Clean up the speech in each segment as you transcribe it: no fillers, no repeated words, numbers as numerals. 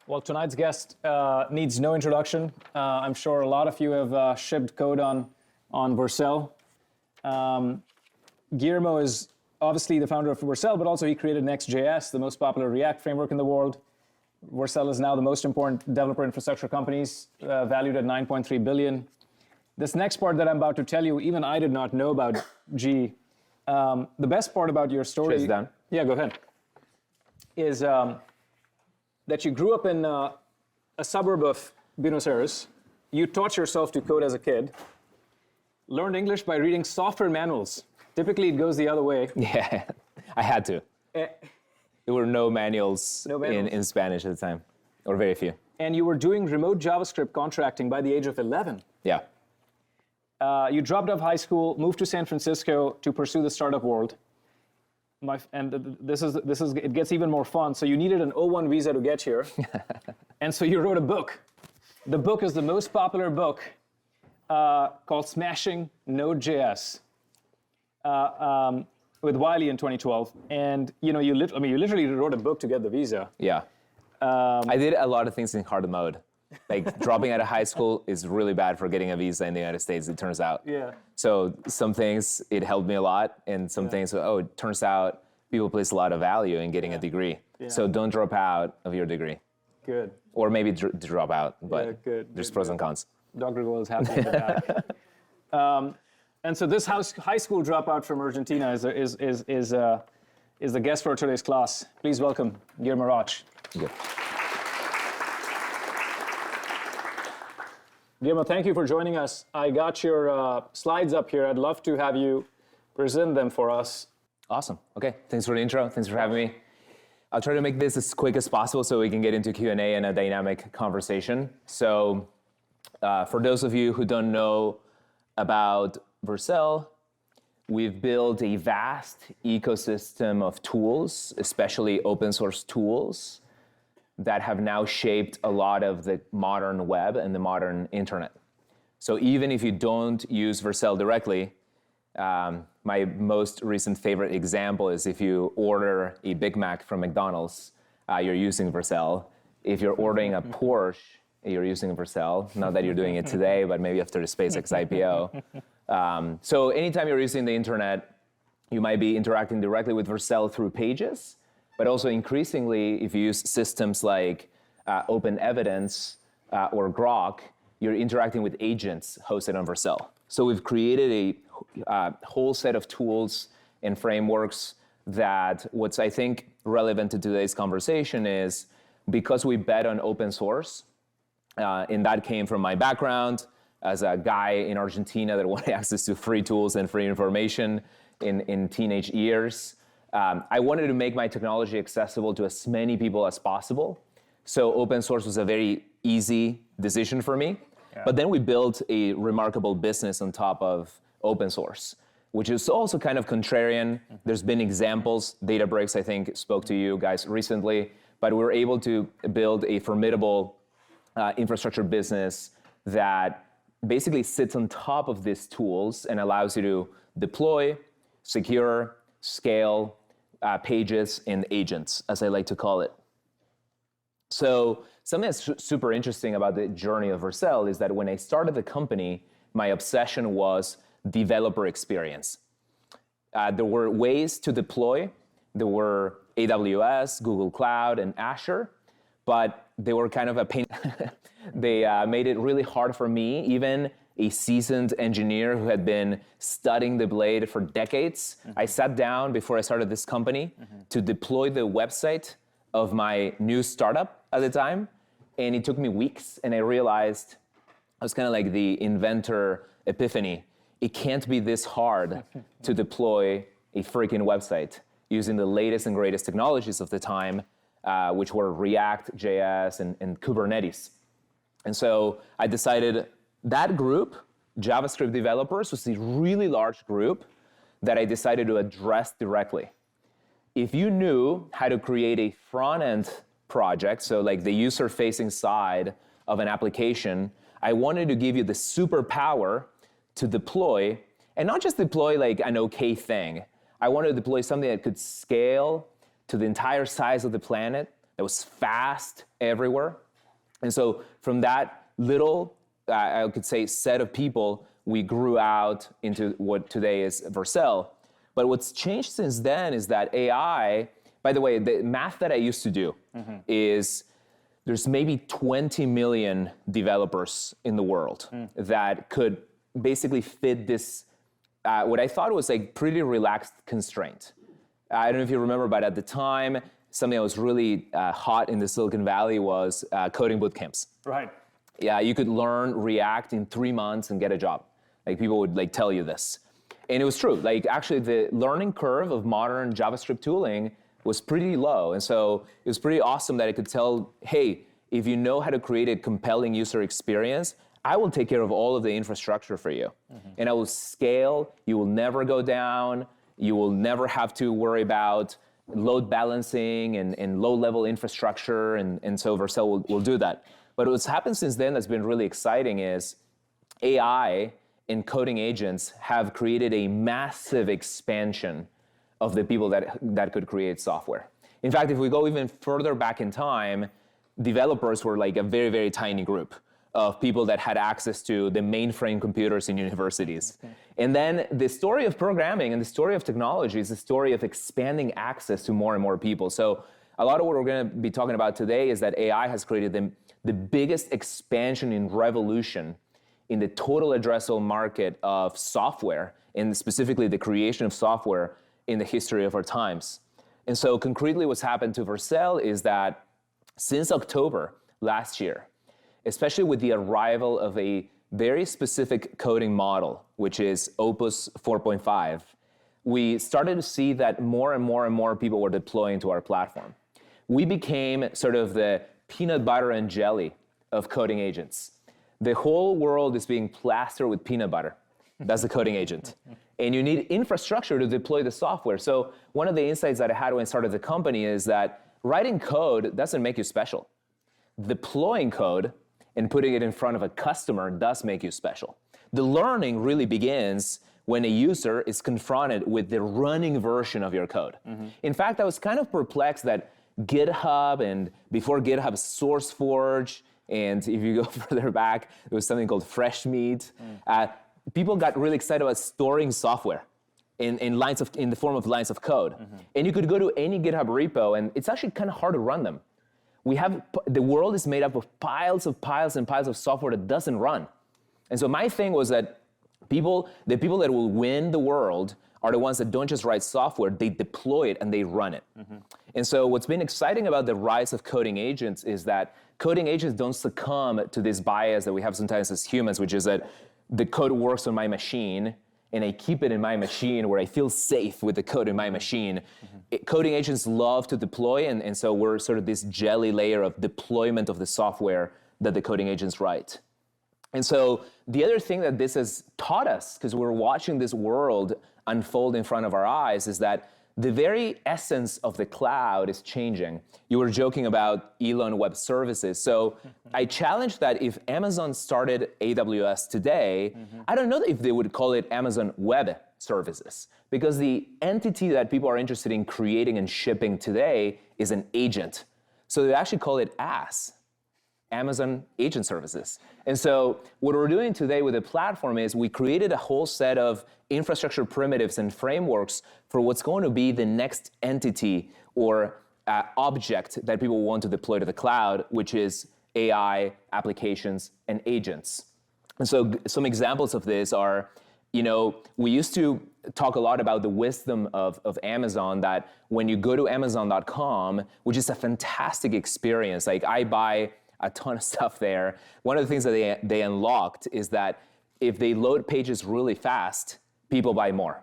Well, tonight's guest needs no introduction. I'm sure a lot of you have shipped code on Vercel. Guillermo is obviously the founder of Vercel, but also he created Next.js, the most popular React framework in the world. Vercel is now the most important developer infrastructure companies, valued at 9.3 billion. This next part that I'm about to tell you, even I did not know about, G. The best part about your story... Cheers, Dan. Yeah, go ahead. Is that you grew up in a suburb of Buenos Aires. You taught yourself to code as a kid. Learned English by reading software manuals. Typically, it goes the other way. Yeah, I had to. There were no manuals, in Spanish at the time, or very few. And you were doing remote JavaScript contracting by the age of 11. Yeah. You dropped out of high school, moved to San Francisco to pursue the startup world. It gets even more fun. So you needed an O1 visa to get here. And so you wrote a book. The book is the most popular book called Smashing Node.js with Wiley in 2012. And you literally wrote a book to get the visa. Yeah. I did a lot of things in hard mode. Like dropping out of high school is really bad for getting a visa in the United States, it turns out. Yeah. So some things, it helped me a lot. And some things, it turns out people place a lot of value in getting a degree. Yeah. So don't drop out of your degree. Good. Or maybe drop out, but there's pros and cons. Dr. Agrawal is happy with that. And so this high school dropout from Argentina is the guest for today's class. Please welcome Guillermo Rauch. Yeah. Guillermo, thank you for joining us. I got your slides up here. I'd love to have you present them for us. Awesome. Okay. Thanks for the intro. Thanks for having me. I'll try to make this as quick as possible so we can get into Q&A and a dynamic conversation. So for those of you who don't know about Vercel, we've built a vast ecosystem of tools, especially open source tools, that have now shaped a lot of the modern web and the modern internet. So even if you don't use Vercel directly, my most recent favorite example is if you order a Big Mac from McDonald's, you're using Vercel. If you're ordering a Porsche, you're using Vercel. Not that you're doing it today, but maybe after the SpaceX IPO. So anytime you're using the internet, you might be interacting directly with Vercel through pages, but also increasingly, if you use systems like Open Evidence or Grok, you're interacting with agents hosted on Vercel. So we've created a whole set of tools and frameworks that what's, I think, relevant to today's conversation is because we bet on open source, and that came from my background as a guy in Argentina that wanted access to free tools and free information in teenage years. I wanted to make my technology accessible to as many people as possible. So open source was a very easy decision for me. Yeah. But then we built a remarkable business on top of open source, which is also kind of contrarian. Mm-hmm. There's been examples. Databricks, I think, spoke to you guys recently. But we were able to build a formidable infrastructure business that basically sits on top of these tools and allows you to deploy, secure, scale pages and agents, as I like to call it. So something that's super interesting about the journey of Vercel is that when I started the company, my obsession was developer experience. There were ways to deploy. There were AWS, Google Cloud, and Azure, but they were kind of a pain. They made it really hard for me, even a seasoned engineer who had been studying the blade for decades. Mm-hmm. I sat down before I started this company to deploy the website of my new startup at the time, and it took me weeks, and I realized, I was kind of like the inventor epiphany. It can't be this hard to deploy a freaking website using the latest and greatest technologies of the time, which were React, JS, and Kubernetes. And so I decided that group, JavaScript developers, was a really large group that I decided to address directly. If you knew how to create a front-end project, so like the user-facing side of an application, I wanted to give you the superpower to deploy, and not just deploy like an okay thing. I wanted to deploy something that could scale to the entire size of the planet, that was fast everywhere. And so from that little, I could say, set of people, we grew out into what today is Vercel. But what's changed since then is that AI, by the way, the math that I used to do is there's maybe 20 million developers in the world that could basically fit this, what I thought was like pretty relaxed constraint. I don't know if you remember, but at the time, something that was really hot in the Silicon Valley was coding boot camps. Right. Yeah, you could learn React in 3 months and get a job. Like people would like tell you this. And it was true. Like actually the learning curve of modern JavaScript tooling was pretty low. And so it was pretty awesome that I could tell, hey, if you know how to create a compelling user experience, I will take care of all of the infrastructure for you. And I will scale, you will never go down, you will never have to worry about load balancing and low-level infrastructure, and so Vercel will do that. But what's happened since then that's been really exciting is AI and coding agents have created a massive expansion of the people that could create software. In fact, if we go even further back in time, developers were like a very, very tiny group of people that had access to the mainframe computers in universities. And then the story of programming and the story of technology is the story of expanding access to more and more people. So a lot of what we're going to be talking about today is that AI has created the biggest expansion in revolution in the total addressable market of software, and specifically the creation of software in the history of our times. And so concretely what's happened to Vercel is that since October last year, especially with the arrival of a very specific coding model, which is Opus 4.5, we started to see that more and more and more people were deploying to our platform. We became sort of the peanut butter and jelly of coding agents. The whole world is being plastered with peanut butter. That's the coding agent. And you need infrastructure to deploy the software. So one of the insights that I had when I started the company is that writing code doesn't make you special. Deploying code and putting it in front of a customer does make you special. The learning really begins when a user is confronted with the running version of your code. In fact, I was kind of perplexed that GitHub, and before GitHub, SourceForge, and if you go further back, there was something called Fresh Meat. People got really excited about storing software in the form of lines of code. And you could go to any GitHub repo, and it's actually kind of hard to run them. The world is made up of piles and piles of software that doesn't run. And so my thing was that the people that will win the world are the ones that don't just write software, they deploy it and they run it. And so what's been exciting about the rise of coding agents is that coding agents don't succumb to this bias that we have sometimes as humans, which is that the code works on my machine and I keep it in my machine where I feel safe with the code in my machine. Coding agents love to deploy, and so we're sort of this jelly layer of deployment of the software that the coding agents write. And so the other thing that this has taught us, because we're watching this world unfold in front of our eyes, is that the very essence of the cloud is changing. You were joking about Elon Web Services. So I challenge that if Amazon started AWS today, I don't know if they would call it Amazon Web Services, because the entity that people are interested in creating and shipping today is an agent. So they actually call it AAS, Amazon Agent Services. And so what we're doing today with the platform is we created a whole set of infrastructure primitives and frameworks for what's going to be the next entity or object that people want to deploy to the cloud, which is AI, applications, and agents. And so some examples of this are, we used to talk a lot about the wisdom of Amazon, that when you go to Amazon.com, which is a fantastic experience, like I buy a ton of stuff there. One of the things that they unlocked is that if they load pages really fast, people buy more.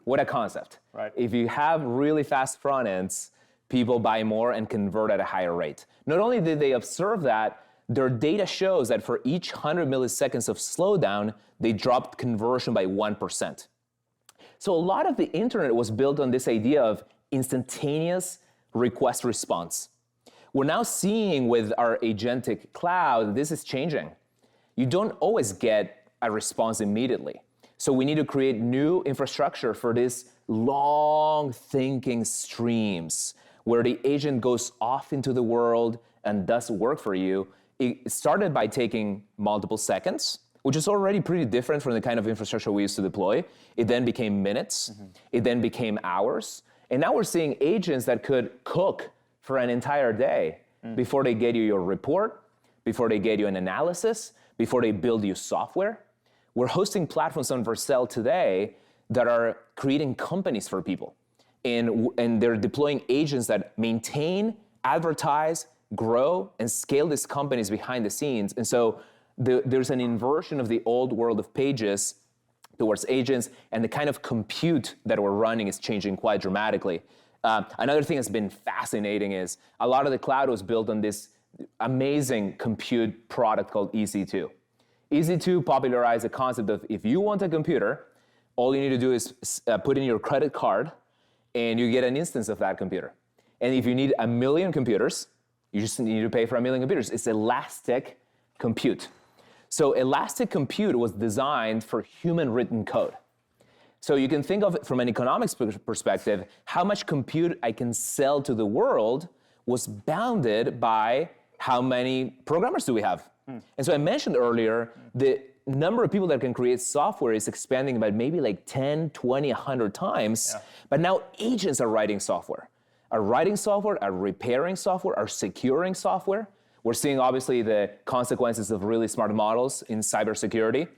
What a concept. Right. If you have really fast front ends, people buy more and convert at a higher rate. Not only did they observe that, their data shows that for each 100 milliseconds of slowdown, they dropped conversion by 1%. So a lot of the internet was built on this idea of instantaneous request response. We're now seeing with our agentic cloud, this is changing. You don't always get a response immediately. So we need to create new infrastructure for these long thinking streams where the agent goes off into the world and does work for you, it started by taking multiple seconds, which is already pretty different from the kind of infrastructure we used to deploy. It then became minutes. It then became hours. And now we're seeing agents that could cook for an entire day before they get you your report, before they get you an analysis, before they build you software. We're hosting platforms on Vercel today that are creating companies for people. And they're deploying agents that maintain, advertise, grow, and scale these companies behind the scenes. And so there's an inversion of the old world of pages towards agents, and the kind of compute that we're running is changing quite dramatically. Another thing that's been fascinating is a lot of the cloud was built on this amazing compute product called EC2. EC2 popularized the concept of if you want a computer, all you need to do is put in your credit card and you get an instance of that computer. And if you need 1 million computers, you just need to pay for 1 million computers. It's elastic compute. So elastic compute was designed for human-written code. So you can think of it from an economics perspective, how much compute I can sell to the world was bounded by how many programmers do we have. And so I mentioned earlier, the number of people that can create software is expanding by maybe like 10, 20, 100 times. But now agents are writing software. Are repairing software, are securing software. We're seeing obviously the consequences of really smart models in cybersecurity.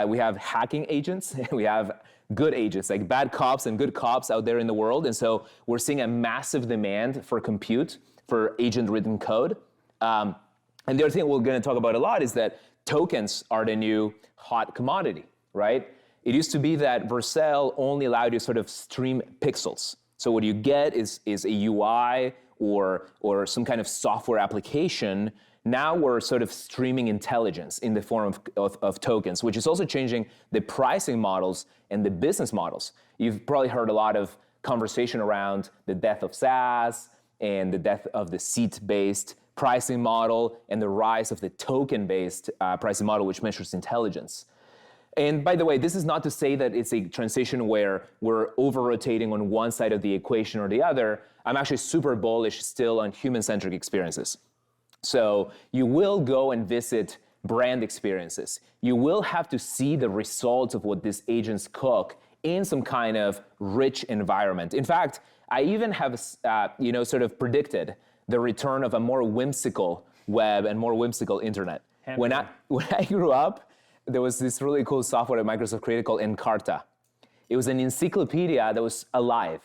We have hacking agents, and we have good agents, like bad cops and good cops out there in the world. And so we're seeing a massive demand for compute, for agent-written code. And the other thing we're going to talk about a lot is that tokens are the new hot commodity, right? It used to be that Vercel only allowed you to sort of stream pixels. So what you get is a UI or some kind of software application. Now we're sort of streaming intelligence in the form of tokens, which is also changing the pricing models and the business models. You've probably heard a lot of conversation around the death of SaaS and the death of the seat-based pricing model and the rise of the token-based pricing model, which measures intelligence. And by the way, this is not to say that it's a transition where we're over-rotating on one side of the equation or the other. I'm actually super bullish still on human-centric experiences. So you will go and visit brand experiences. You will have to see the results of what these agents cook in some kind of rich environment. In fact, I even have sort of predicted the return of a more whimsical web and more whimsical internet. When I grew up, there was this really cool software that Microsoft created called Encarta. It was an encyclopedia that was alive.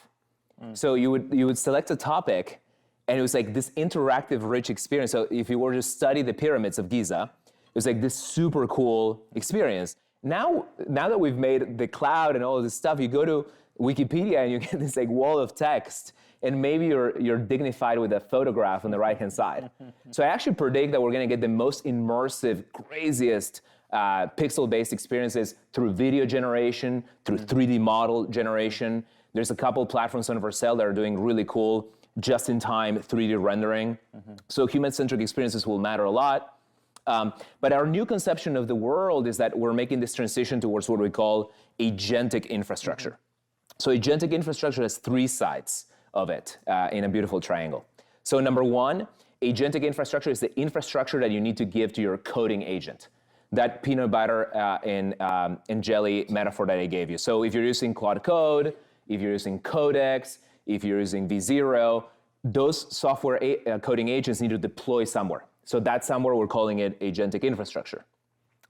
So you would select a topic, and it was like this interactive, rich experience. So if you were to study the pyramids of Giza, it was like this super cool experience. Now that we've made the cloud and all of this stuff, you go to Wikipedia and you get this like wall of text, and maybe you're dignified with a photograph on the right-hand side. So I actually predict that we're going to get the most immersive, craziest pixel-based experiences through video generation, through 3D model generation. There's a couple platforms on Vercel that are doing really cool just-in-time 3D rendering. So human-centric experiences will matter a lot. But our new conception of the world is that we're making this transition towards what we call agentic infrastructure. So agentic infrastructure has 3 sides of it in a beautiful triangle. So number 1, agentic infrastructure is the infrastructure that you need to give to your coding agent. That peanut butter and jelly metaphor that I gave you. So if you're using Claude Code, if you're using Codex, if you're using V0, those software coding agents need to deploy somewhere. So that somewhere, we're calling it agentic infrastructure.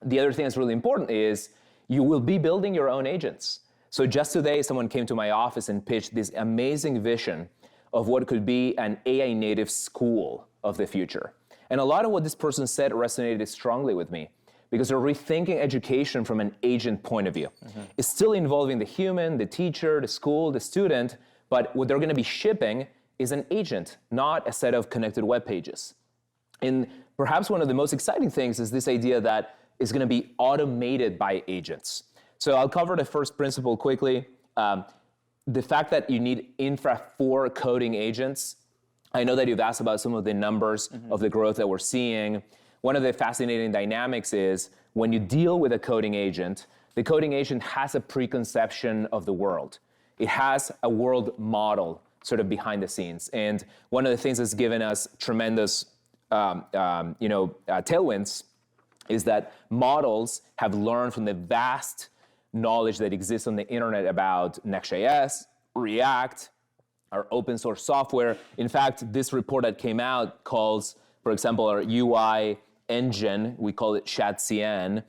The other thing that's really important is you will be building your own agents. So just today, someone came to my office and pitched this amazing vision of what could be an AI native school of the future. And a lot of what this person said resonated strongly with me, because they're rethinking education from an agent point of view. It's still involving the human, the teacher, the school, the student, but what they're going to be shipping is an agent, not a set of connected web pages. And perhaps one of the most exciting things is this idea that it's going to be automated by agents. So I'll cover the first principle quickly. The fact that you need infra for coding agents. I know that you've asked about some of the numbers of the growth that we're seeing. One of the fascinating dynamics is when you deal with a coding agent, the coding agent has a preconception of the world. It has a world model sort of behind the scenes. And one of the things that's given us tremendous tailwinds is that models have learned from the vast knowledge that exists on the internet about Next.js, React, our open source software. In fact, this report that came out calls, for example, our UI engine, we call it ShadCN,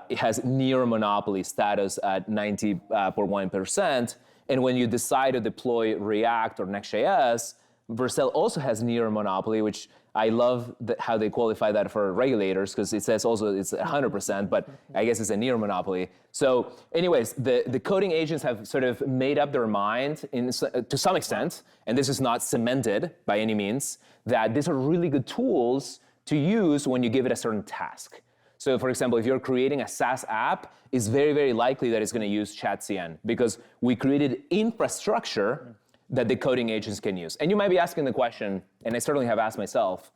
it has near monopoly status at 90.1%. And when you decide to deploy React or Next.js, Vercel also has near monopoly, which I love how they qualify that for regulators, because it says also it's 100%, but I guess it's a near monopoly. So anyways, the coding agents have sort of made up their mind to some extent, and this is not cemented by any means, that these are really good tools to use when you give it a certain task. So for example, if you're creating a SaaS app, it's very, very likely that it's going to use ShadCN, because we created infrastructure that the coding agents can use. And you might be asking the question, and I certainly have asked myself,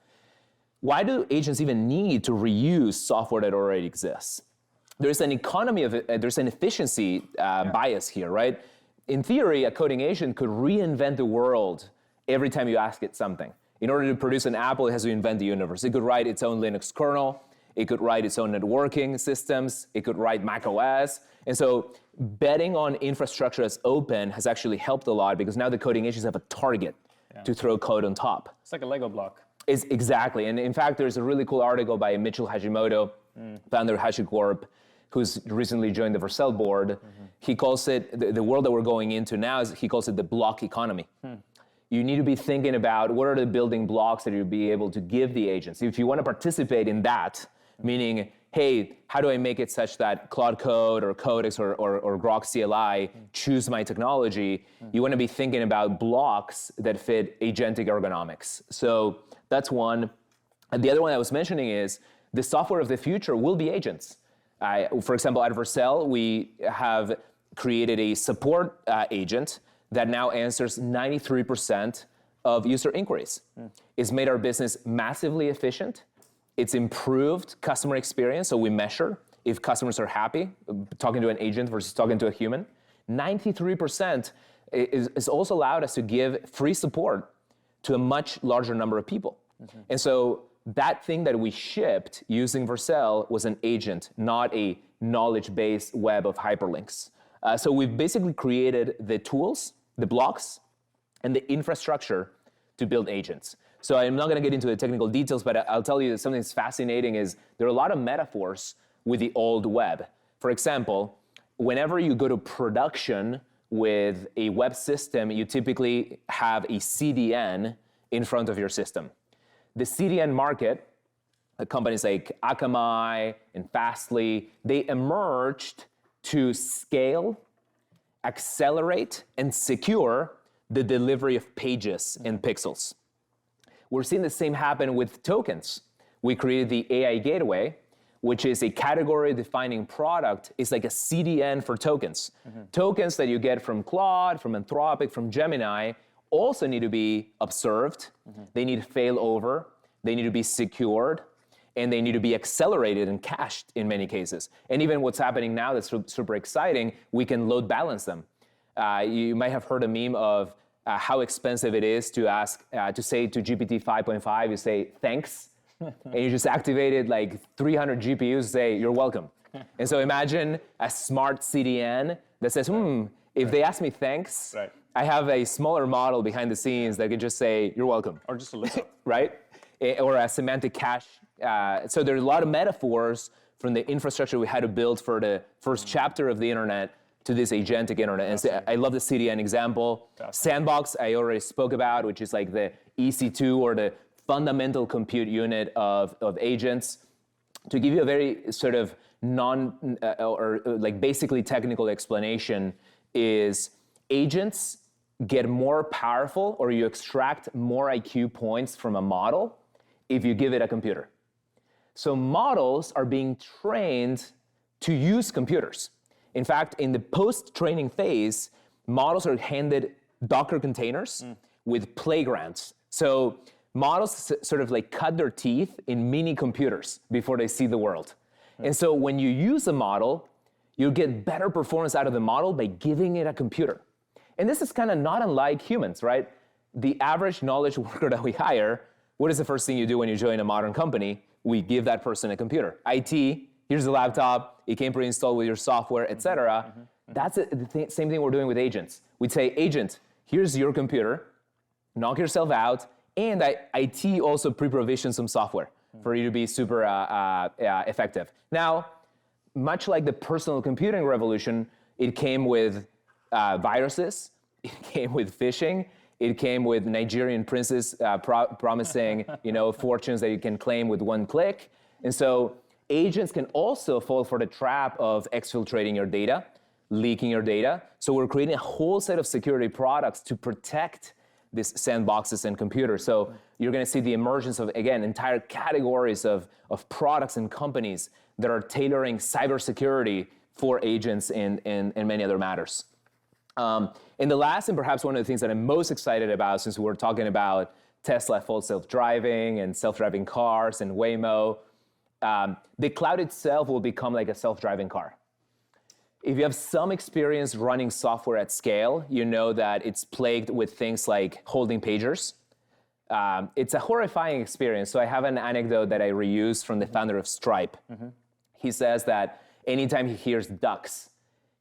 why do agents even need to reuse software that already exists? There's an economy of it, there's an efficiency bias here, right? In theory, a coding agent could reinvent the world every time you ask it something. In order to produce an Apple, it has to invent the universe. It could write its own Linux kernel, it could write its own networking systems, it could write Mac OS. And so betting on infrastructure as open has actually helped a lot, because now the coding agents have a target to throw code on top. It's like a Lego block. It's exactly. And in fact, there's a really cool article by Mitchell Hashimoto, founder of HashiCorp, who's recently joined the Vercel board. He calls it, the world that we're going into now, he calls it the block economy. You need to be thinking about what are the building blocks that you'll be able to give the agents. If you want to participate in that, meaning, hey, how do I make it such that Cloud Code or Codex or Grok CLI choose my technology? You want to be thinking about blocks that fit agentic ergonomics. So that's one. And the other one I was mentioning is the software of the future will be agents. For example, at Vercel, we have created a support agent that now answers 93% of user inquiries. It's made our business massively efficient. It's improved customer experience, so we measure if customers are happy talking to an agent versus talking to a human. 93% is also allowed us to give free support to a much larger number of people. And so that thing that we shipped using Vercel was an agent, not a knowledge-based web of hyperlinks. So we've basically created the tools, the blocks, and the infrastructure to build agents. So I'm not going to get into the technical details, but I'll tell you that something that's fascinating is there are a lot of metaphors with the old web. For example, whenever you go to production with a web system, you typically have a CDN in front of your system. The CDN market, companies like Akamai and Fastly, they emerged to scale, accelerate, and secure the delivery of pages and pixels. We're seeing the same happen with tokens. We created the AI Gateway, which is a category-defining product. It's like a CDN for tokens. Tokens that you get from Claude, from Anthropic, from Gemini, also need to be observed. They need to fail over. They need to be secured. And they need to be accelerated and cached in many cases. And even what's happening now that's super exciting, we can load balance them. You might have heard a meme of how expensive it is to ask, to say to GPT 5.5, you say, thanks, and you just activated like 300 GPUs, say, you're welcome. And so imagine a smart CDN that says, if they ask me thanks, I have a smaller model behind the scenes that can just say, you're welcome. Or just a lookup. Right? Or a semantic cache. So there's a lot of metaphors from the infrastructure we had to build for the first chapter of the internet to this agentic internet. And so I love the CDN example. Sandbox, I already spoke about, which is like the EC2 or the fundamental compute unit of agents. To give you a very sort of like basically technical explanation is agents get more powerful, or you extract more IQ points from a model if you give it a computer. So models are being trained to use computers. In fact, in the post-training phase, models are handed Docker containers with playgrounds. So models sort of like cut their teeth in mini computers before they see the world. And so when you use a model, you get better performance out of the model by giving it a computer. And this is kind of not unlike humans, right? The average knowledge worker that we hire, what is the first thing you do when you join a modern company? We give that person a computer. IT, here's the laptop, it came pre-installed with your software, et cetera. That's the same thing we're doing with agents. We'd say, agent, here's your computer, knock yourself out, and IT also pre-provisions some software for you to be super effective. Now, much like the personal computing revolution, it came with viruses, it came with phishing, it came with Nigerian princes promising fortunes that you can claim with one click. And so agents can also fall for the trap of exfiltrating your data, leaking your data. So we're creating a whole set of security products to protect these sandboxes and computers. So you're going to see the emergence of, again, entire categories of products and companies that are tailoring cybersecurity for agents and many other matters. And the last, and perhaps one of the things that I'm most excited about, since we're talking about Tesla full self-driving and self-driving cars and Waymo, the cloud itself will become like a self-driving car. If you have some experience running software at scale, you know that it's plagued with things like holding pagers. It's a horrifying experience. So I have an anecdote that I reuse from the founder of Stripe. He says that anytime he hears ducks,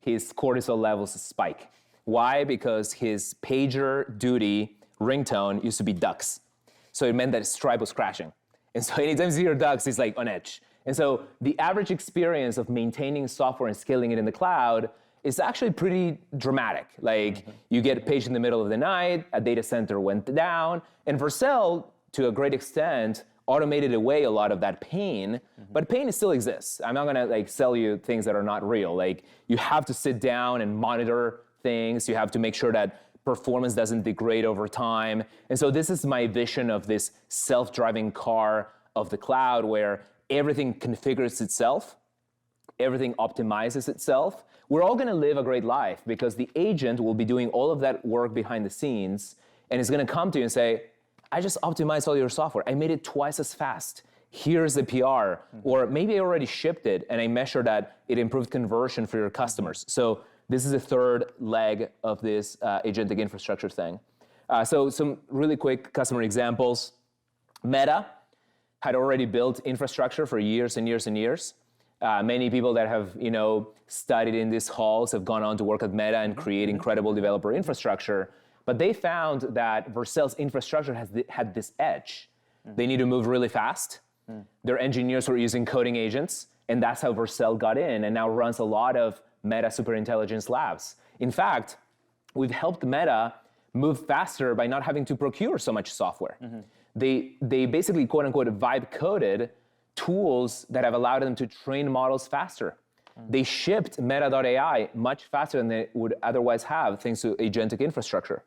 his cortisol levels spike. Why? Because his pager duty ringtone used to be ducks. So it meant that Stripe was crashing. And so anytime you hear ducks, he's like on edge. And so the average experience of maintaining software and scaling it in the cloud is actually pretty dramatic. Like you get paged in the middle of the night, a data center went down, and Vercel, to a great extent, automated away a lot of that pain, but pain still exists. I'm not gonna sell you things that are not real. Like you have to sit down and monitor things. You have to make sure that performance doesn't degrade over time. And so this is my vision of this self-driving car of the cloud where everything configures itself, everything optimizes itself. We're all gonna live a great life because the agent will be doing all of that work behind the scenes and it's gonna come to you and say, I just optimized all your software. I made it twice as fast. Here's the PR. Or maybe I already shipped it and I measured that it improved conversion for your customers. So this is the third leg of this agentic infrastructure thing. So some really quick customer examples. Meta had already built infrastructure for years and years and years. Many people that have studied in these halls have gone on to work at Meta and create incredible developer infrastructure. But they found that Vercel's infrastructure had this edge. They need to move really fast. Their engineers were using coding agents, and that's how Vercel got in and now runs a lot of Meta superintelligence labs. In fact, we've helped Meta move faster by not having to procure so much software. They basically, quote unquote, vibe coded tools that have allowed them to train models faster. They shipped Meta.ai much faster than they would otherwise have thanks to agentic infrastructure.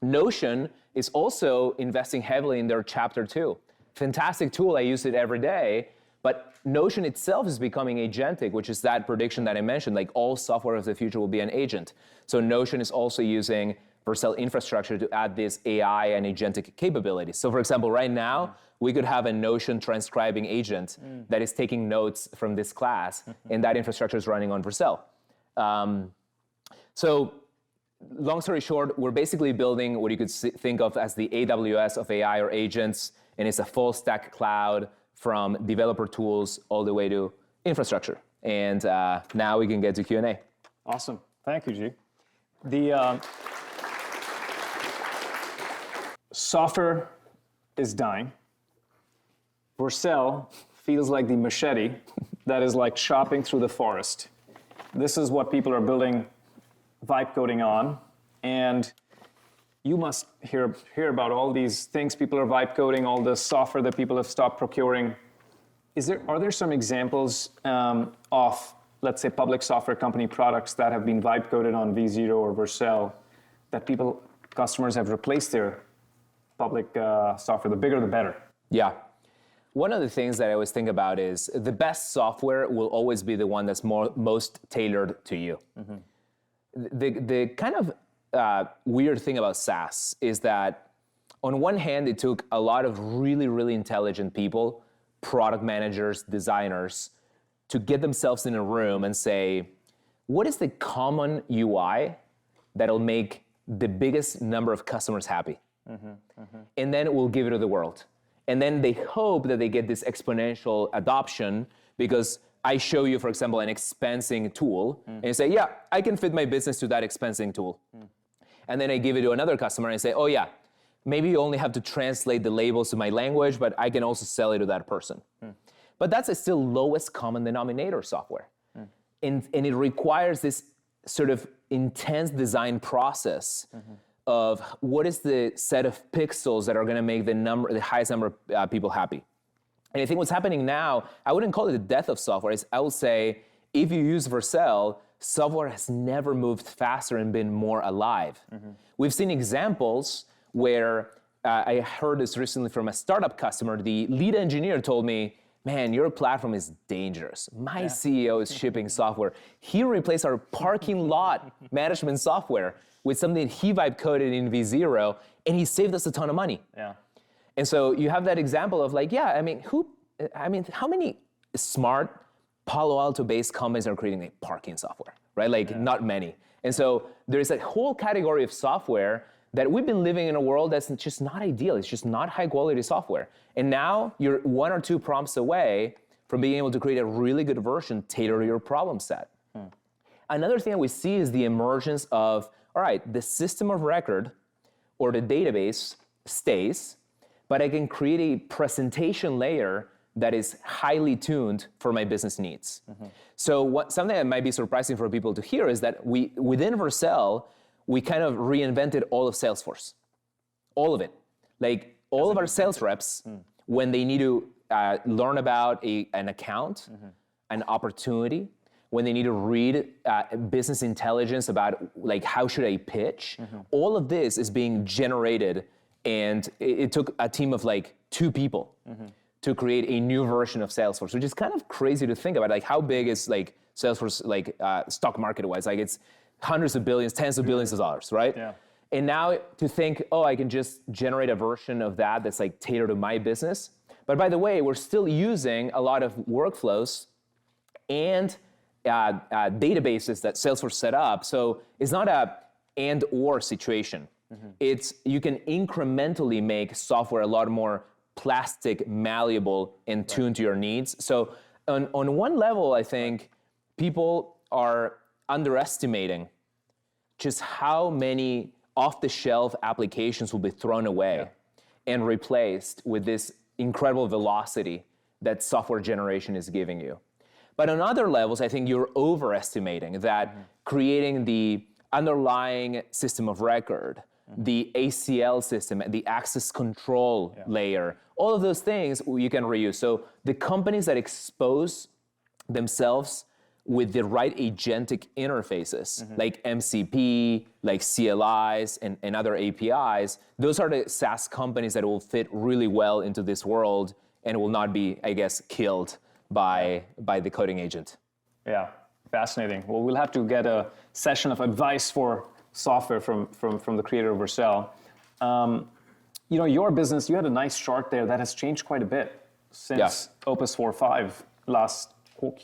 Notion is also investing heavily in their chapter 2. Fantastic tool, I use it every day, but Notion itself is becoming agentic, which is that prediction that I mentioned, like all software of the future will be an agent. So Notion is also using Vercel infrastructure to add this AI and agentic capabilities. So for example, right now, we could have a Notion transcribing agent that is taking notes from this class, and that infrastructure is running on Vercel. So long story short, we're basically building what you could think of as the AWS of AI or agents, and it's a full stack cloud from developer tools all the way to infrastructure. And now we can get to Q&A. Awesome. Thank you, G. The software is dying. Vercel feels like the machete that is like chopping through the forest. This is what people are building vibe coding on, and you must hear about all these things people are vibe coding, all the software that people have stopped procuring. Are there some examples of, let's say, public software company products that have been vibe coded on V0 or Vercel that customers have replaced their public software? The bigger, the better. Yeah. One of the things that I always think about is the best software will always be the one that's most tailored to you. The kind of weird thing about SaaS is that on one hand, it took a lot of really, really intelligent people, product managers, designers, to get themselves in a room and say, what is the common UI that'll make the biggest number of customers happy. And then we'll give it to the world. And then they hope that they get this exponential adoption because I show you, for example, an expensing tool, and you say, yeah, I can fit my business to that expensing tool. And then I give it to another customer and say, oh yeah, maybe you only have to translate the labels to my language, but I can also sell it to that person. But that's a still lowest common denominator software. And it requires this sort of intense design process of what is the set of pixels that are going to make the highest number of people happy. And I think what's happening now, I wouldn't call it the death of software. I would say if you use Vercel, software has never moved faster and been more alive. We've seen examples where I heard this recently from a startup customer. The lead engineer told me, man, your platform is dangerous. My CEO is shipping software. He replaced our parking lot management software with something he vibe coded in V0, and he saved us a ton of money. And so you have that example of like, yeah, I mean, how many smart Palo Alto-based companies are creating like parking software, right? Like not many. And so there's a whole category of software that we've been living in a world that's just not ideal. It's just not high quality software. And now you're 1 or 2 prompts away from being able to create a really good version tailored to your problem set. Another thing that we see is the emergence of, all right, the system of record or the database stays, but I can create a presentation layer that is highly tuned for my business needs. So something that might be surprising for people to hear is that within Vercel, we kind of reinvented all of Salesforce, all of it. Like all of our sales reps, when they need to learn about an account, an opportunity, when they need to read business intelligence about like how should I pitch, all of this is being generated, and it took a team of like 2 people to create a new version of Salesforce, which is kind of crazy to think about. Like how big is like Salesforce like stock market wise? Like it's hundreds of billions, tens of billions of dollars, right? And now to think, oh, I can just generate a version of that that's like tailored to my business. But by the way, we're still using a lot of workflows and databases that Salesforce set up. So it's not a and or situation. It's you can incrementally make software a lot more plastic, malleable, and tuned to your needs. So on one level, I think people are underestimating just how many off-the-shelf applications will be thrown away and replaced with this incredible velocity that software generation is giving you. But on other levels, I think you're overestimating that creating the underlying system of record, the ACL system, the access control layer, all of those things you can reuse. So the companies that expose themselves with the right agentic interfaces, like MCP, like CLIs, and other APIs, those are the SaaS companies that will fit really well into this world and will not be, I guess, killed by the coding agent. Yeah, fascinating. Well, we'll have to get a session of advice for software from the creator of Vercel. You know, your business, you had a nice chart there that has changed quite a bit since Opus 4.5 last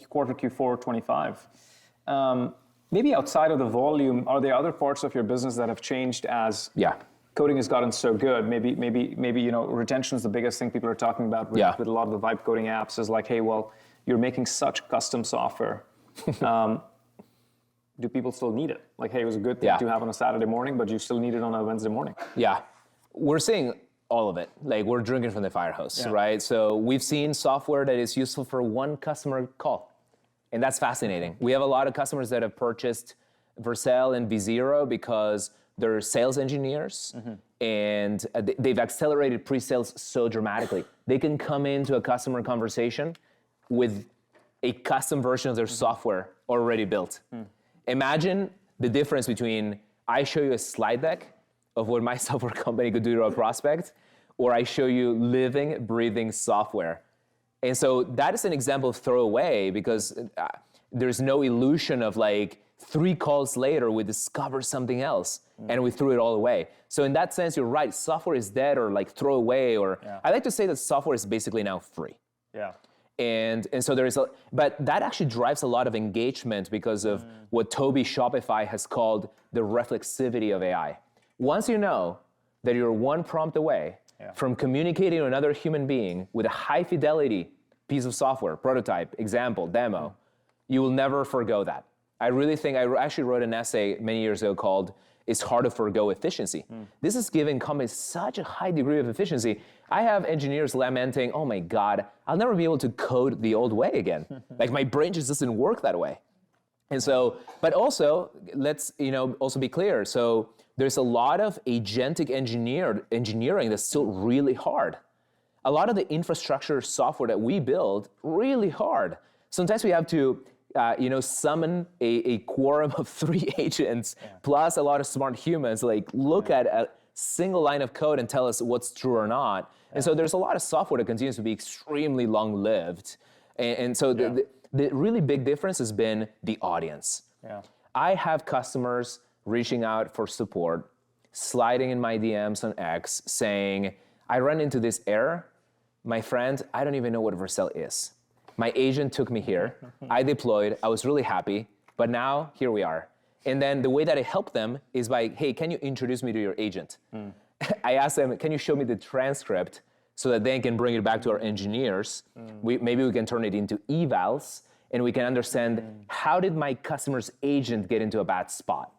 quarter Q4 25. Maybe outside of the volume, are there other parts of your business that have changed as coding has gotten so good? Maybe you know, retention is the biggest thing people are talking about with a lot of the vibe coding apps is like, hey, well, you're making such custom software. Do people still need it? Like, hey, it was a good thing to have on a Saturday morning, but you still need it on a Wednesday morning. Yeah, we're seeing all of it. Like we're drinking from the fire hose, right? So we've seen software that is useful for one customer call. And that's fascinating. We have a lot of customers that have purchased Vercel and V0 because they're sales engineers and they've accelerated pre-sales so dramatically. They can come into a customer conversation with a custom version of their software already built. Imagine the difference between I show you a slide deck of what my software company could do to a prospect, or I show you living, breathing software. And so that is an example of throwaway because there's no illusion of like 3 calls later, we discover something else and we threw it all away. So in that sense, you're right, software is dead or like throw away, or I like to say that software is basically now free. And so there is but that actually drives a lot of engagement because of what Toby Shopify has called the reflexivity of AI. Once you know that you're one prompt away from communicating to another human being with a high fidelity piece of software, prototype, example, demo, you will never forgo that. I really think, I actually wrote an essay many years ago called "It's Hard to Forgo Efficiency." This is giving companies such a high degree of efficiency. I have engineers lamenting, oh my God, I'll never be able to code the old way again. Like my brain just doesn't work that way. And so, but also, let's also be clear. So there's a lot of agentic engineering that's still really hard. A lot of the infrastructure software that we build, really hard. Sometimes we have to summon a quorum of 3 agents plus a lot of smart humans, like look at a single line of code and tell us what's true or not. And so there's a lot of software that continues to be extremely long-lived. And so the really big difference has been the audience. I have customers reaching out for support, sliding in my DMs on X saying, I ran into this error. My friend, I don't even know what Vercel is. My agent took me here. I deployed. I was really happy. But now, here we are. And then the way that I help them is by, hey, can you introduce me to your agent? I asked them, can you show me the transcript so that they can bring it back to our engineers? Maybe we can turn it into evals, and we can understand how did my customer's agent get into a bad spot?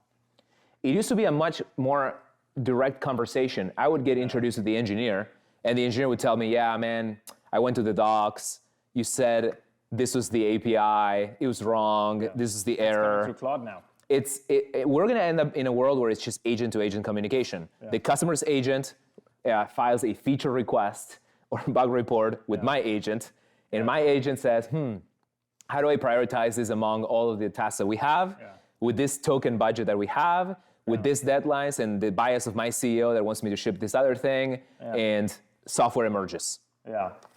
It used to be a much more direct conversation. I would get introduced to the engineer, and the engineer would tell me, yeah, man, I went to the docs. You said this was the API. It was wrong. This is the error. It's coming through Claude now. We're going to end up in a world where it's just agent-to-agent communication. The customer's agent files a feature request or bug report with my agent, and my agent says, how do I prioritize this among all of the tasks that we have with this token budget that we have, with these deadlines and the bias of my CEO that wants me to ship this other thing, and software emerges.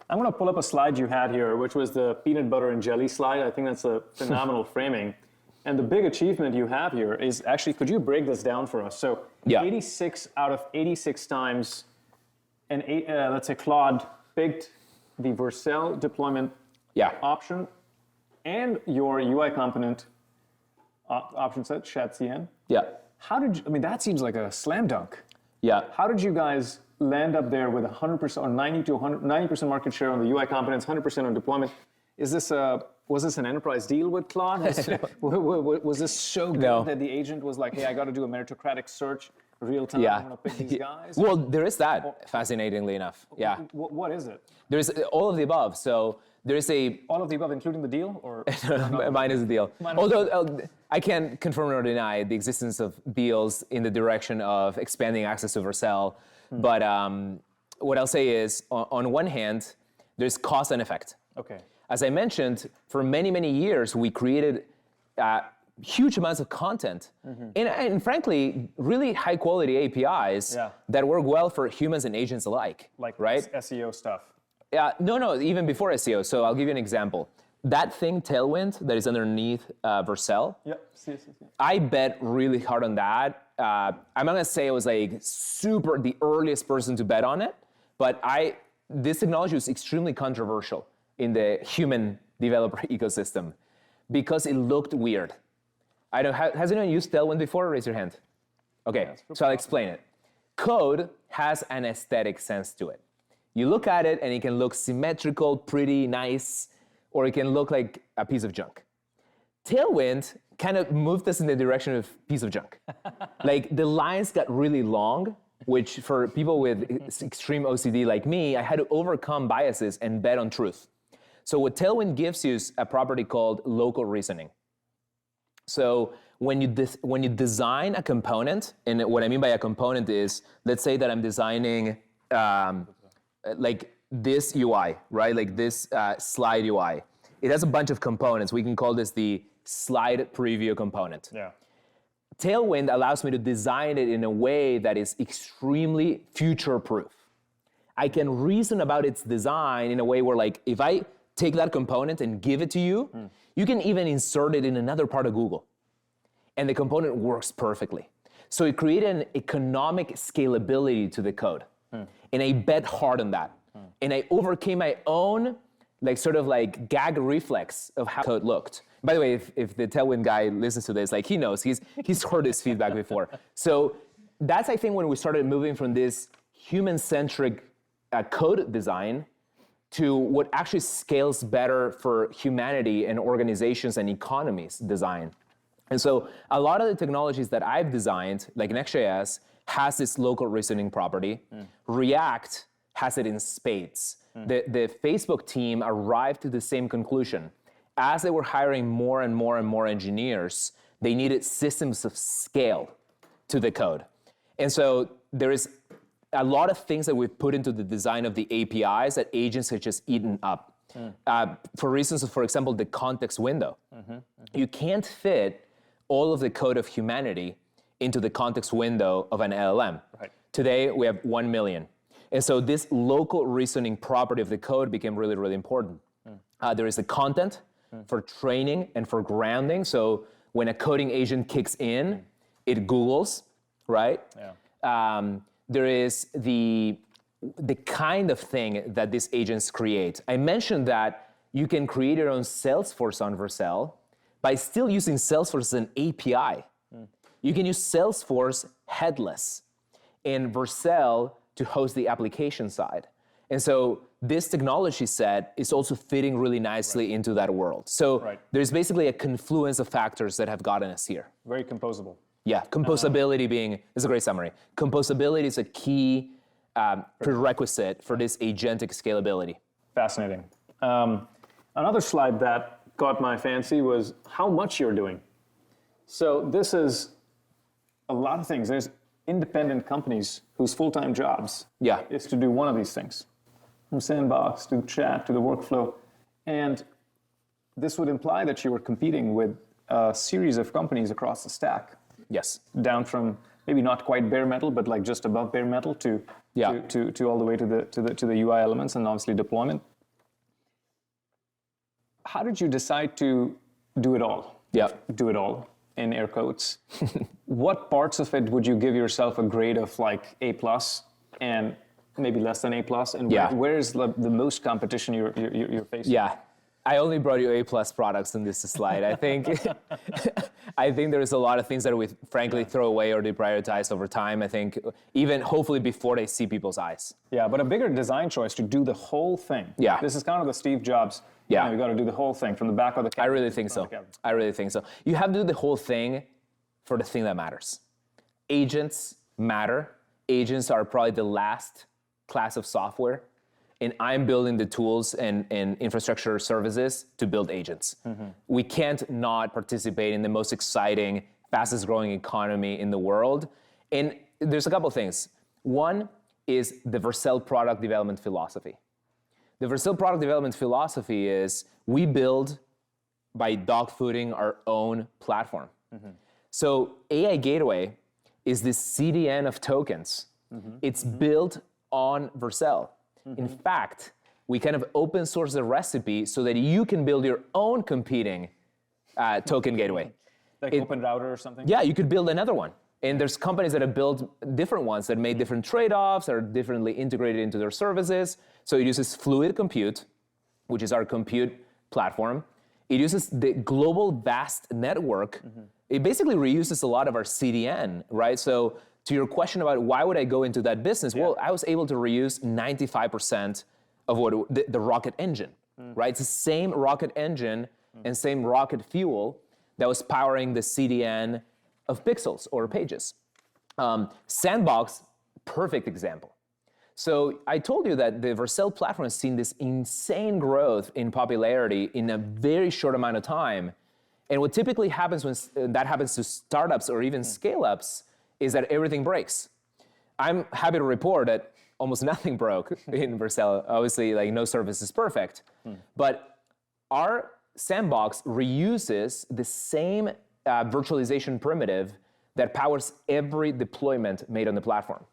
I'm going to pull up a slide you had here, which was the peanut butter and jelly slide. I think that's a phenomenal framing. And the big achievement you have here is actually, could you break this down for us? So 86 out of 86 times, and let's say Claude picked the Vercel deployment option and your UI component option set, ShatCN. How did you, that seems like a slam dunk. How did you guys land up there with 100% or 90% market share on the UI components, 100% on deployment? Was this an enterprise deal with Claude? Was this so good that the agent was like, hey, I got to do a meritocratic search real time, I'm going to pick these guys? Well, there is that, fascinatingly enough. What is it? There's all of the above. So there's all of the above, including the deal, or mine is the deal. Although I can't confirm or deny the existence of deals in the direction of expanding access to Vercel. But what I'll say is, on one hand, there's cause and effect. As I mentioned, for many, many years, we created huge amounts of content and frankly, really high quality APIs that work well for humans and agents alike. Like right? SEO stuff. No, even before SEO. So I'll give you an example. That thing, Tailwind, that is underneath Vercel, I bet really hard on that. I'm not gonna say I was like the earliest person to bet on it, but this technology was extremely controversial in the human developer ecosystem because it looked weird. I don't. Has anyone used Tailwind before? Raise your hand. Okay, so I'll explain it. Code has an aesthetic sense to it. You look at it and it can look symmetrical, pretty, nice, or it can look like a piece of junk. Tailwind kind of moved us in the direction of piece of junk. Like the lines got really long, which for people with extreme OCD like me, I had to overcome biases and bet on truth. So what Tailwind gives you is a property called local reasoning. So when you design a component, and what I mean by a component is, let's say that I'm designing like this UI, right? Like this slide UI. It has a bunch of components. We can call this the slide preview component. Tailwind allows me to design it in a way that is extremely future-proof. I can reason about its design in a way where, like, if I take that component and give it to you, you can even insert it in another part of Google. And the component works perfectly. So it created an economic scalability to the code. And I bet hard on that. And I overcame my own like sort of like gag reflex of how code looked. By the way, if the Tailwind guy listens to this, like he knows, he's heard this feedback before. So that's, I think, when we started moving from this human-centric code design to what actually scales better for humanity and organizations and economies design. And so a lot of the technologies that I've designed, like Next.js, has this local reasoning property. React has it in spades. The Facebook team arrived to the same conclusion. As they were hiring more and more and more engineers, they needed systems of scale to the code. And so there is a lot of things that we've put into the design of the APIs that agents have just eaten up. For reasons of, for example, the context window. You can't fit all of the code of humanity into the context window of an LLM. Right. Today, we have 1 million. And so this local reasoning property of the code became really, really important. There is the content for training and for grounding. So when a coding agent kicks in, it Googles, right? Yeah. There is the kind of thing that these agents create. I mentioned that you can create your own Salesforce on Vercel by still using Salesforce as an API. You can use Salesforce headless in Vercel to host the application side. And so this technology set is also fitting really nicely into that world. So there's basically a confluence of factors that have gotten us here. Very composable. Yeah, composability is a great summary. Composability is a key prerequisite for this agentic scalability. Fascinating. Another slide that caught my fancy was how much you're doing. So this is a lot of things. There's independent companies whose full-time jobs is to do one of these things, from Sandbox to chat to the workflow. And this would imply that you were competing with a series of companies across the stack. Yes. Down from maybe not quite bare metal, but like just above bare metal to all the way to the UI elements and obviously deployment. How did you decide to do it all? Yeah. Do it all in air quotes. What parts of it would you give yourself a grade of like A+ and maybe less than A+? And where is the most competition you're facing? Yeah. I only brought you A+ products in this slide. I think there's a lot of things that we frankly throw away or deprioritize over time. I think even hopefully before they see people's eyes. Yeah, but a bigger design choice to do the whole thing. Yeah. This is kind of the Steve Jobs. Yeah. You got to do the whole thing from the back of the camera. I really think so. You have to do the whole thing for the thing that matters. Agents matter. Agents are probably the last class of software. And I'm building the tools and infrastructure services to build agents. We can't not participate in the most exciting, fastest growing economy in the world. And there's a couple of things. One is the Vercel product development philosophy. The Vercel product development philosophy is we build by dogfooding our own platform. So AI Gateway is this CDN of tokens. It's built on Vercel. In fact, we kind of open source the recipe so that you can build your own competing token gateway. Like Open Router or something? Yeah, you could build another one. And there's companies that have built different ones that made different trade-offs, are differently integrated into their services. So it uses Fluid Compute, which is our compute platform. It uses the global vast network. It basically reuses a lot of our CDN, right? So to your question about why would I go into that business, well, I was able to reuse 95% of what the rocket engine, right? It's the same rocket engine and same rocket fuel that was powering the CDN of pixels or pages. Sandbox, perfect example. So I told you that the Vercel platform has seen this insane growth in popularity in a very short amount of time. And what typically happens when that happens to startups or even scale-ups is that everything breaks. I'm happy to report that almost nothing broke in Vercel. Obviously, like no service is perfect. But our Sandbox reuses the same virtualization primitive that powers every deployment made on the platform.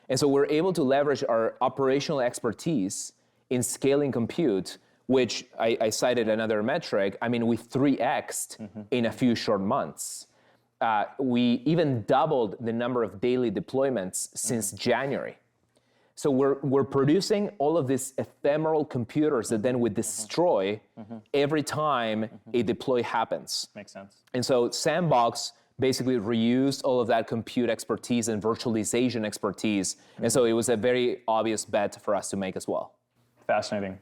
And so we're able to leverage our operational expertise in scaling compute, which I cited another metric. I mean, we 3x'd in a few short months. We even doubled the number of daily deployments since January. So we're producing all of these ephemeral computers that then we destroy every time a deploy happens. Makes sense. And so Sandbox basically reused all of that compute expertise and virtualization expertise. And so it was a very obvious bet for us to make as well. Fascinating.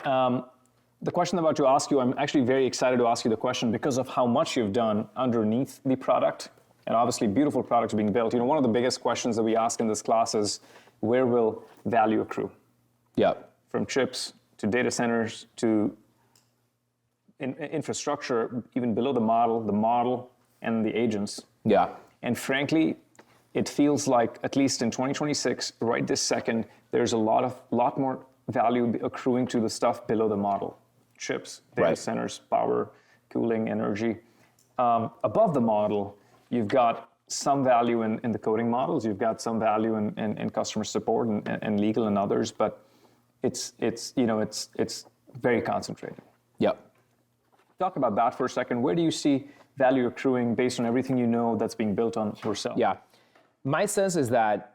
The question I'm about to ask you, I'm actually very excited to ask you the question because of how much you've done underneath the product, and obviously beautiful products being built. You know, one of the biggest questions that we ask in this class is, where will value accrue? Yeah. From chips to data centers to infrastructure, even below the model and the agents. Yeah. And frankly, it feels like, at least in 2026, right this second, there's a lot more value accruing to the stuff below the model. Chips, data centers, power, cooling, energy. Above the model, you've got some value in the coding models. You've got some value in customer support and legal and others, but it's very concentrated. Yep. Talk about that for a second. Where do you see value accruing based on everything you know that's being built on Vercel? Yeah. My sense is that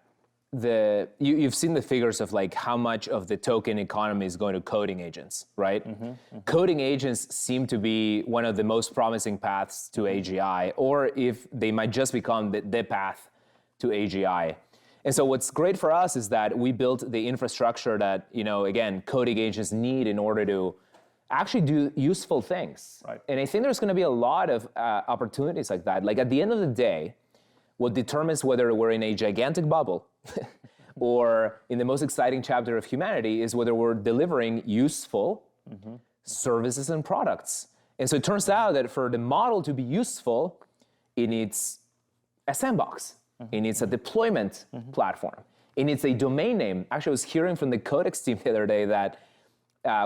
you've seen the figures of like how much of the token economy is going to coding agents, right? Coding agents seem to be one of the most promising paths to AGI, or if they might just become the path to AGI. And so what's great for us is that we built the infrastructure that, again, coding agents need in order to actually do useful things. Right. And I think there's going to be a lot of opportunities like that. Like at the end of the day, what determines whether we're in a gigantic bubble or in the most exciting chapter of humanity is whether we're delivering useful services and products. And so it turns out that for the model to be useful, it needs a sandbox. It needs a deployment platform. It needs a domain name. Actually, I was hearing from the Codex team the other day that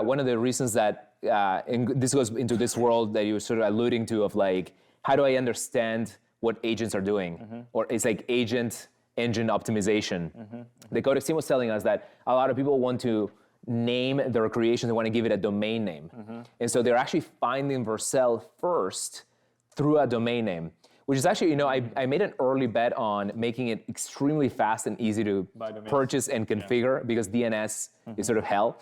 one of the reasons that, and this goes into this world that you were sort of alluding to of like, how do I understand what agents are doing? Or it's like agent engine optimization. The Codex team was telling us that a lot of people want to name their creation, they want to give it a domain name. And so they're actually finding Vercel first through a domain name, which is actually, I made an early bet on making it extremely fast and easy to purchase and configure because DNS is sort of hell.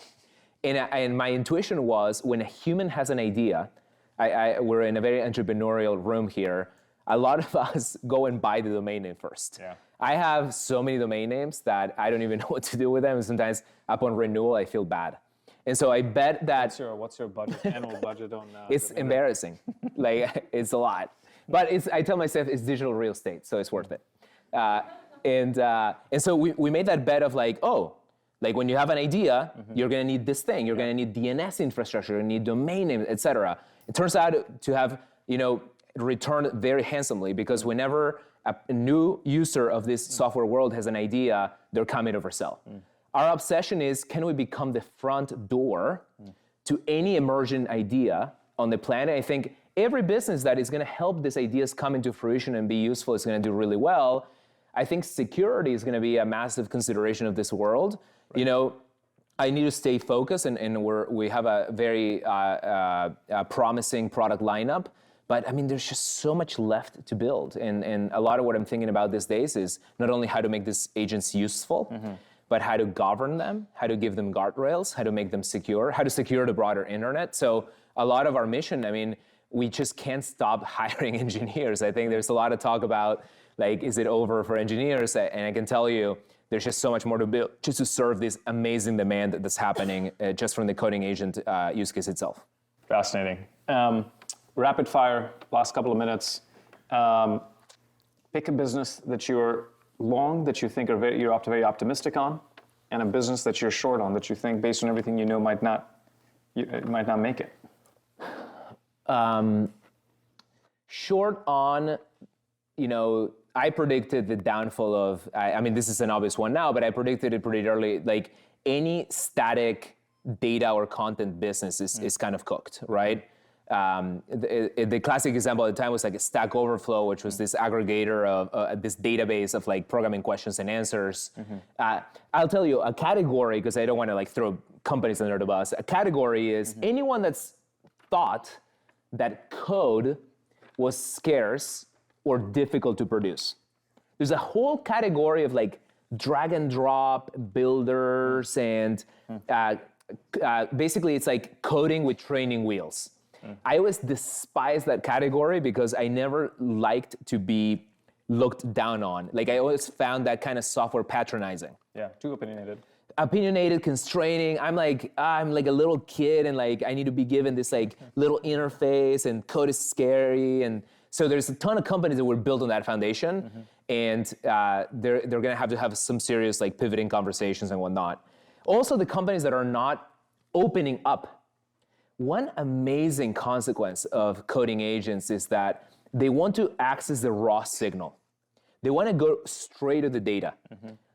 And my intuition was when a human has an idea, we're in a very entrepreneurial room here, a lot of us go and buy the domain name first. Yeah. I have so many domain names that I don't even know what to do with them. And sometimes upon renewal, I feel bad. And so I bet that... What's your budget, annual budget on that? It's embarrassing. Like, it's a lot. But I tell myself it's digital real estate, so it's worth it. And so we made that bet of like, like when you have an idea, you're going to need this thing. You're going to need DNS infrastructure. You're going to need domain names, et cetera. It turns out to have, returned very handsomely because whenever a new user of this software world has an idea, they're coming to Vercel. Our obsession is, can we become the front door to any emergent idea on the planet? I think every business that is going to help these ideas come into fruition and be useful is going to do really well. I think security is going to be a massive consideration of this world. Right. I need to stay focused, and we have a very promising product lineup. But I mean, there's just so much left to build. And a lot of what I'm thinking about these days is not only how to make these agents useful, but how to govern them, how to give them guardrails, how to make them secure, how to secure the broader internet. So a lot of our mission, I mean, we just can't stop hiring engineers. I think there's a lot of talk about, like, is it over for engineers? And I can tell you, there's just so much more to build just to serve this amazing demand that's happening just from the coding agent use case itself. Fascinating. Rapid fire, last couple of minutes. Pick a business that you're long, that you think you're very optimistic on, and a business that you're short on, that you think, based on everything you know, might not make it. Short on, I predicted the downfall of, I mean, this is an obvious one now, but I predicted it pretty early. Like any static data or content business is kind of cooked, right? The classic example at the time was like a Stack Overflow, which was this aggregator of this database of like programming questions and answers. I'll tell you a category, because I don't want to like throw companies under the bus. A category is anyone that's thought that code was scarce or difficult to produce. There's a whole category of like drag and drop builders and basically it's like coding with training wheels. I always despise that category because I never liked to be looked down on. Like I always found that kind of software patronizing. Yeah, too opinionated. Opinionated, constraining. I'm like a little kid and like I need to be given this like little interface and code is scary. And so there's a ton of companies that were built on that foundation and they're gonna have to have some serious like pivoting conversations and whatnot. Also the companies that are not opening up. One amazing consequence of coding agents is that they want to access the raw signal. They want to go straight to the data.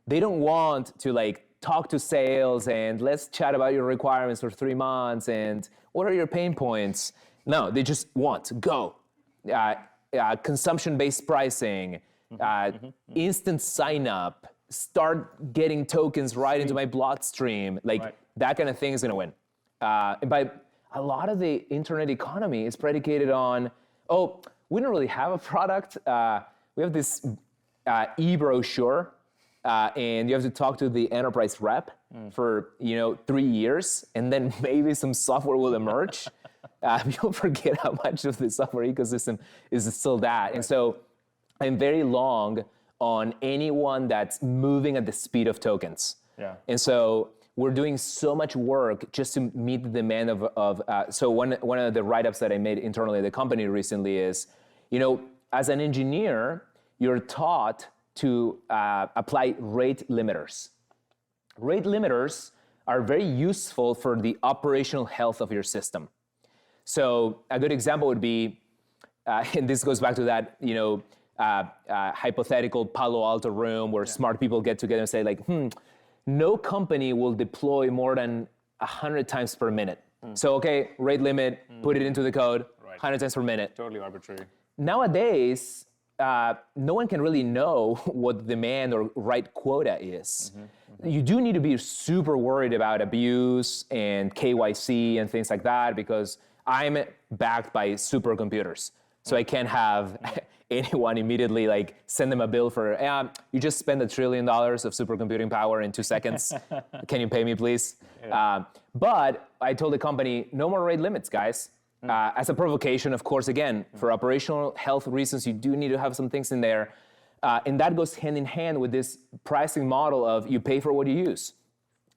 They don't want to like talk to sales and let's chat about your requirements for 3 months and what are your pain points. No, they just want to go. Consumption-based pricing, instant sign up, start getting tokens right into my bloodstream. Like that kind of thing is going to win. And by a lot of the internet economy is predicated on, oh, we don't really have a product. We have this e-brochure, and you have to talk to the enterprise rep for 3 years, and then maybe some software will emerge. People forget how much of the software ecosystem is still that. And so I'm very long on anyone that's moving at the speed of tokens. Yeah. And so we're doing so much work just to meet the demand so one of the write-ups that I made internally at the company recently is, as an engineer, you're taught to apply rate limiters. Rate limiters are very useful for the operational health of your system. So a good example would be, and this goes back to that, hypothetical Palo Alto room where smart people get together and say like, no company will deploy more than 100 times per minute. So, okay, rate limit, put it into the code, 100 times per minute. Totally arbitrary. Nowadays, no one can really know what the demand or right quota is. You do need to be super worried about abuse and KYC and things like that because I'm backed by supercomputers. So I can't have anyone immediately like send them a bill for, you just spent $1 trillion of supercomputing power in 2 seconds. Can you pay me, please? Yeah. But I told the company, no more rate limits, guys. As a provocation, of course, again, for operational health reasons, you do need to have some things in there. And that goes hand in hand with this pricing model of you pay for what you use.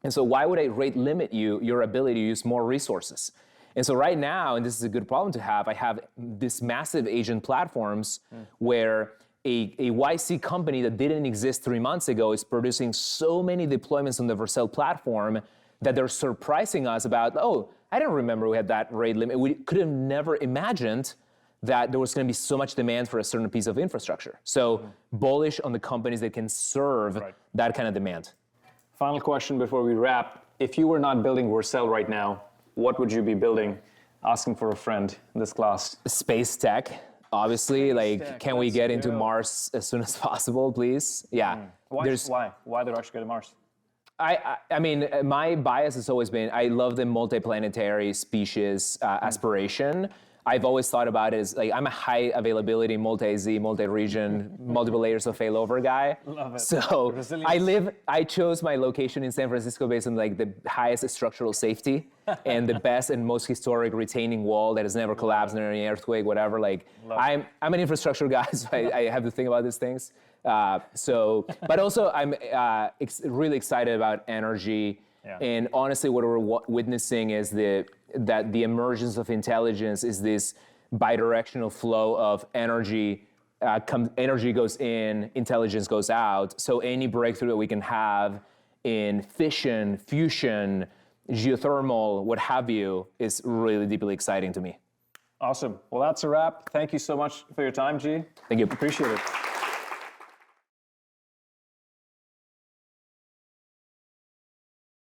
And so why would I rate limit your ability to use more resources? And so right now, and this is a good problem to have, I have this massive agent platforms where a YC company that didn't exist 3 months ago is producing so many deployments on the Vercel platform that they're surprising us about, oh, I didn't remember we had that rate limit. We could have never imagined that there was going to be so much demand for a certain piece of infrastructure. So bullish on the companies that can serve that kind of demand. Final question before we wrap. If you were not building Vercel right now, what would you be building? Asking for a friend in this class. Space tech, obviously. Space tech, can we get into Mars as soon as possible, please? Yeah. Why the rush to go to Mars? I mean, my bias has always been, I love the multiplanetary species aspiration. I've always thought about it as like, I'm a high availability, multi-Z, multi-region, multiple layers of failover guy. Love it. So I chose my location in San Francisco based on like the highest structural safety and the best and most historic retaining wall that has never collapsed in any earthquake, whatever. Like I'm an infrastructure guy, so I have to think about these things. But also I'm really excited about energy. Yeah. And honestly, what we're witnessing is that the emergence of intelligence is this bidirectional flow of energy. Energy goes in, intelligence goes out. So any breakthrough that we can have in fission, fusion, geothermal, what have you, is really deeply exciting to me. Awesome. Well, that's a wrap. Thank you so much for your time, G. Thank you. Appreciate it.